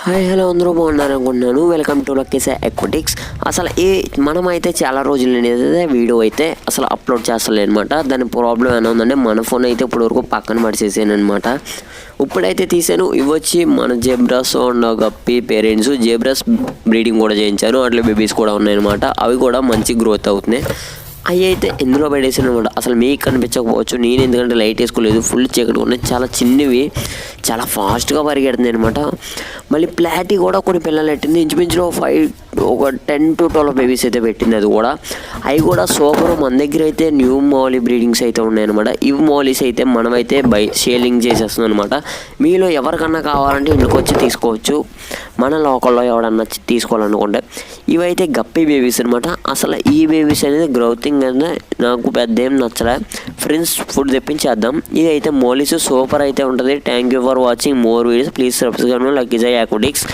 Hi hello అందరూ బాగున్నారనుకుంటున్నాను. Welcome to Lucky's Aquatics. అసలు మనమైతే చాలా రోజులు నేనైతే వీడియో అయితే అసలు అప్లోడ్ చేస్తలేదు అనమాట. దాని ప్రాబ్లం ఏమైనా ఉందంటే మన ఫోన్ అయితే ఇప్పటివరకు పక్కన పడిచేసాను అనమాట. ఇప్పుడైతే తీసాను. ఇవి వచ్చి మన జెబ్రాస్ అండ్ గప్పి పేరెంట్స్ జెబ్రాస్ బ్రీడింగ్ కూడా చేయించాను. అట్లా బేబీస్ కూడా ఉన్నాయన్నమాట. అవి కూడా మంచి గ్రోత్ అవుతున్నాయి. అవి అయితే ఇందులో పడేసాను అనమాట. అసలు మీకు కనిపించకపోవచ్చు, నేను ఎందుకంటే లైట్ వేసుకోలేదు, ఫుల్ చీకటి ఉన్నాయి, చాలా చిన్నవి, చాలా ఫాస్ట్గా పరిగెడుతుంది అనమాట. మళ్ళీ ప్లాటీ కూడా కొన్ని పిల్లలు పెట్టింది, ఇంచుమించులో ఒక 10 to 12 బేబీస్ అయితే పెట్టింది. అది కూడా అవి కూడా సూపర్. మన దగ్గర అయితే న్యూ మౌలీ బ్రీడింగ్స్ అయితే ఉన్నాయన్నమాట. ఇవి మౌలీస్ అయితే మనమైతే సేలింగ్ చేసేస్తున్నాం అనమాట. మీలో ఎవరికన్నా కావాలంటే ఇంటికి వచ్చి తీసుకోవచ్చు, మన లోకల్లో ఎవడన్నా తీసుకోవాలనుకుంటే. ఇవైతే గప్పి బేబీస్ అనమాట. అసలు ఈ బేబీస్ అనేది గ్రోతింగ్ అనేది నాకు పెద్ద ఏం నచ్చలే. ఫ్రెండ్స్ ఫుడ్ తెప్పించేద్దాం. ఇదైతే మౌలీస్ సూపర్ అయితే ఉంటుంది. Thank you for watching more videos. Please subscribe Lucky's ఎక్వటిక్స్.